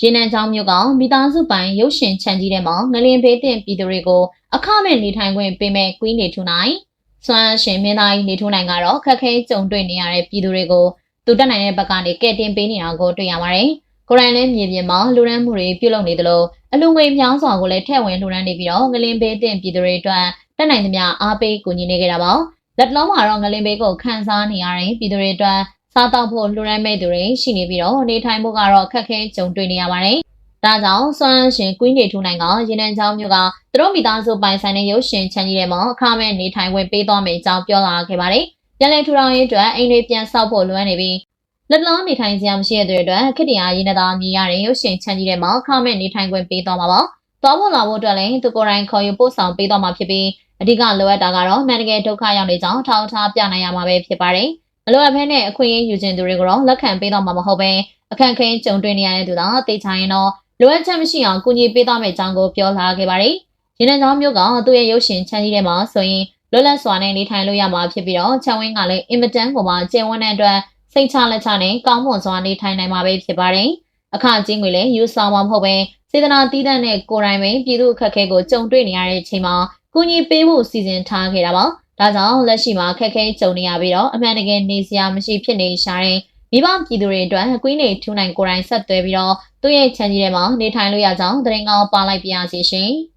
ရေနံချောင်းမြို့ကမိသားစုပိုင်ရုပ်ရှင်ချန်ကြီးထဲမှာငလင်ဘေးတင်ပြည်သူတွေကိုအခမဲ့နေထိုင်ခွင့်ပေးမဲ့ကွီးနေထူနိုင်စွမ်းရှင်မင်းသားကြီးနေထူနိုင်ကတော့ခက်ခဲကြုံတွေ့နေရတဲ့ပြည်သူတွေကိုသူတက်နိုင်တဲ့ဘက်ကနေကဲတင်ပေးနေတာကိုတွေ့ရပါတယ်။ကိုရိုင်းလည်းမြေပြင်မှာလူရန်မှုတွေပြုလုပ်နေသလိုအလူငွေများစွာကိုလည်းထည့်ဝင်လူရန်နေပြီးတော့ငလင်ဘေးတင်ပြည်သူတွေအတွက်တက်နိုင်သမျှအားပေးကူညီနေကြတာပါ။လက်လုံးမှာတော့ငလင်ဘေးကိုခန်းစားနေရတဲ့ပြည်သူတွေအတွက်စားတောက်ဖို့လူရန်မဲ့သူတွေရှိနေပြီးတော့နေထိုင်ဖို့ကတော့ခက်ခဲကြုံတွေ့နေရပါတယ်။ဒါကြောင့်စွမ်းရှင်ကွင်းနေထူနိုင်ကရေနံချောင်းမျိုးကသူတို့မိသားစုပိုင်ဆိုင်တဲ့ရုပ်ရှင်ချန်ကြီးတွေမှာအခမဲ့နေထိုင်ခွင့်ပေးသွားမယ်အကြောင်းပြောလာခဲ့ပါတယ်။ပြန်လည်ထူထောင်ရေးအတွက်အိမ်တွေပြန်ဆောက်ဖို့လွှမ်းနေပြီးလက်လုံးနေထိုင်စရာမရှိတဲ့အတွက်ခက်တရာရင်းနှသာမြည်ရတဲ့ရုပ်ရှင်ချန်ကြီးတွေမှာအခမဲ့နေထိုင်ခွင့်ပေးသွားမှာပါ။သွားဖို့လာဖို့အတွက်လည်းသူကိုယ်တိုင်ခေါ်ယူပို့ဆောင်ပေးသွားမှာဖြစ်ပြီးအဓိကလိုအပ်တာကတော့မှန်တကယ်ဒုက္ခရောက်နေကြောင်းထောက်ထားပြနိုင်ရမှာပဲဖြစ်ပါတယ်။မလိုအပ်ဘဲနဲ့အခွင့်အရေးယူခြင်းသူတွေကိုတော့လက်ခံပေးတော့မှာမဟုတ်ပဲအခက်အခဲကြုံတွေ့နေရတဲ့သူတော့သိချင်ရင်တော့လိုအပ်ချက်မရှိအောင်ကူညီပေးသွားမယ့်အကြောင်းကိုပြောလာခဲ့ပါတယ်။ရင်းနှီးချောင်းမျိုးကသူ့ရဲ့ရုပ်ရှင်ချန်ကြီးထဲမှာဆိုရင်လွတ်လပ်စွာနဲ့နေထိုင်လို့ရမှာဖြစ်ပြီးတော့ချန်ဝင်းကလည်းအင်မတန်ကိုမှကျယ်ဝန်းတဲ့အတွက်စိတ်ချလက်ချနဲ့ကောင်းမွန်စွာနေထိုင်နိုင်မှာပဲဖြစ်ပါတယ်။အခကြီးငွေလည်းယူဆောင်မှာမဟုတ်ပဲစေတနာတီးတဲ့နဲ့ကိုယ်တိုင်ပဲပြည်သူအခက်အခဲကိုကြုံတွေ့နေရတဲ့အချိန်မှာကူညီပေးဖို့စီစဉ်ထားခဲ့တာပါ။ဒါကြောင့်လက်ရှိမှာခက်ခဲကြုံနေရပြီးတော့အမှန်တကယ်နေစရာမရှိဖြစ်နေရှာတဲ့မိဘပြည်သူတွေအတွက်ကွင်းနေထူနိုင်ကိုယ်တိုင်ဆက်သွဲပြီးတော့သူ့ရဲ့ချန်ကြီးထဲမှာနေထိုင်လို့ရကြောင်းသတင်းကောင်းပါလိုက်ပြရစီရှင်။